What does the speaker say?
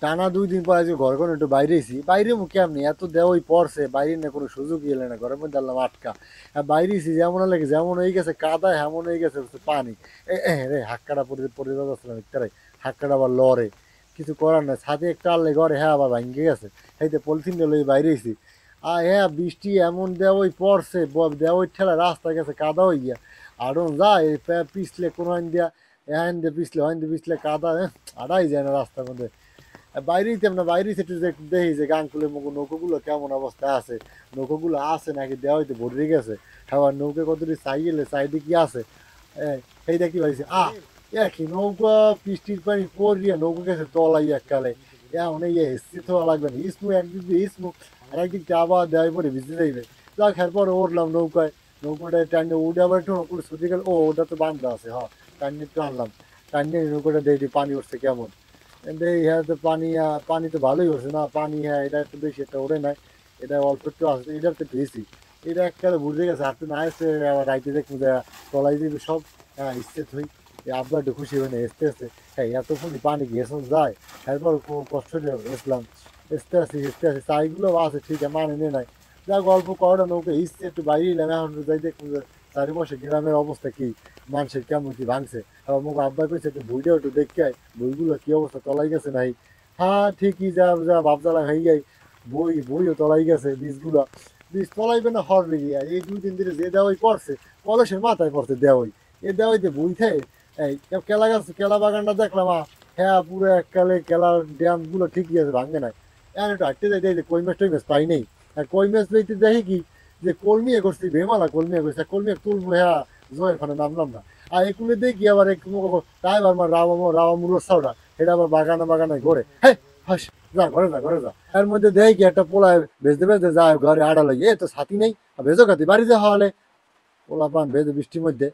টানা 2 দিন পর আজকে ঘর কোনো একটু বাইরে এসি বাইরে মুখে কেমনি এত দেওয়াই পড়ছে বাইরে না কোনো সুযোগই এলে না ঘরের মধ্যে আল্লাহ আটকা আর বাইরে এসি যেমন লাগে যেমন হয়ে গেছে কাদা এমন হয়ে গেছে পানি রে হাক্কাটা পড়ে পড়ে যাচ্ছিলাম একটারে হাক্কাটা আবার লড়ে কিছু করার নাই ছাদে একটা আনলে ঘরে হ্যাঁ আবার ভাঙ্গে গেছে সেইতে পলিথিনটা লই বাইরে এসি আর হ্যাঁ বৃষ্টি এমন দেওয়াই পড়ছে দেওয়াই ঠেলা রাস্তা গেছে কাদা হয়ে গিয়া আড়ন যায় পিছলে কোনো আইন দিয়া হ্যান দিয়ে পিছলে হইন দিয়ে পিছলে কাদা আড়াই যায় না রাস্তার মধ্যে বাইরেই তেমন বাইরেই সেটু দেখি যে গাংকুলের মুখ নৌকোগুলো কেমন অবস্থায় আছে নৌকোগুলো আছে নাকি দেওয়া হইতে ভরে গেছে আবার নৌকা কতটি সাইকেলে সাইডে কি আছে সেইটা কি ভাইছে কি নৌকা বৃষ্টির পানি পড়িয়া নৌকা গেছে তলাই এককালে এখন এই স্থিত হওয়া লাগবে না ইসমু একদিক দিয়ে ইসমু আর একদিক দিয়ে আবার দেওয়াই পরে ভিজে যাইবে যাক এরপরে উঠলাম নৌকায় নৌকাটা টাইনে উঠে আবার একটু ছুটি গেল ওটা তো বান্ধা আছে হ্যাঁ টাইনে একটু আনলাম টাইনে নৌকাটা দেখি পানি উঠছে কেমন হ্যাঁ তো পানি পানি তো ভালোই হচ্ছে না পানি হ্যাঁ এটা একটু বেশি একটা ওরে নাই এটা অল্প একটু আসছে এটার তো বেশি এটা একবারে বুঝে গেছে হাঁটতে না এসে আবার রাইতে দেখুন তলাই দিবি সব হ্যাঁ ইচ্ছে থই আব্বা একটু খুশি হয় না এসতে এসতে হ্যাঁ এত ফুলি পানি গেছে যায় এরপর খুব কষ্ট দিয়ে এসলাম এসতে আসি চাইগুলো আছে ঠিক আছে মানে নিয়ে নাই যা গল্প করাটা নৌকা ইচ্ছে একটু বাইরে এলাম এখন যাই দেখুন যে চারিপাশে গ্রামের অবস্থা কি মানুষের কেমন কি ভাঙছে আবার মুখ আব্বা কইছে একটু বইটাও একটু দেখে আয় বইগুলো কি অবস্থা তলাই গেছে নাই হ্যাঁ ঠিকই যা যা ভাবজালা হয়ে যাই বইও তলাই গেছে বীজগুলো বীজ তলাইবে না হর লেগে এই 2 দিন ধরে যে দেওয়াই পড়ছে কলসের মাথায় পড়ছে দেওয়াই এ দেওয়াইতে বই থাকে এই কেলা গাছ কেলা বাগানটা দেখলাম হ্যাঁ পুরো এককালে কেলার ড্যাম গুলো ঠিকই আছে ভাঙে নাই এখন একটু হাঁটতে যাই দেখি কই মাছ টই মাছ পাই নেই আর কই মাছ লইতে দেখি কি যে কলমিয়ে করছি ভেমালা কলমিয়ে করছে কলমিয়ে তুলবো হ্যাঁ জয় ওখানে নামলাম না আর এগুলো দেখি আবার এক তাই আবার রাওয়া মুলোর সাউডা এটা আবার বাগানে বাগানে ঘরে হ্যাঁ হাস যা ঘরে যা ঘরে যা এর মধ্যে দেখি কি একটা পোলায় ভেজতে ভেজতে যায় ঘরে আড়া লাগে এ তো সাথী নেই ভেজো খাতি বাড়ি যা হলে পোলা পান ভেজে বৃষ্টির মধ্যে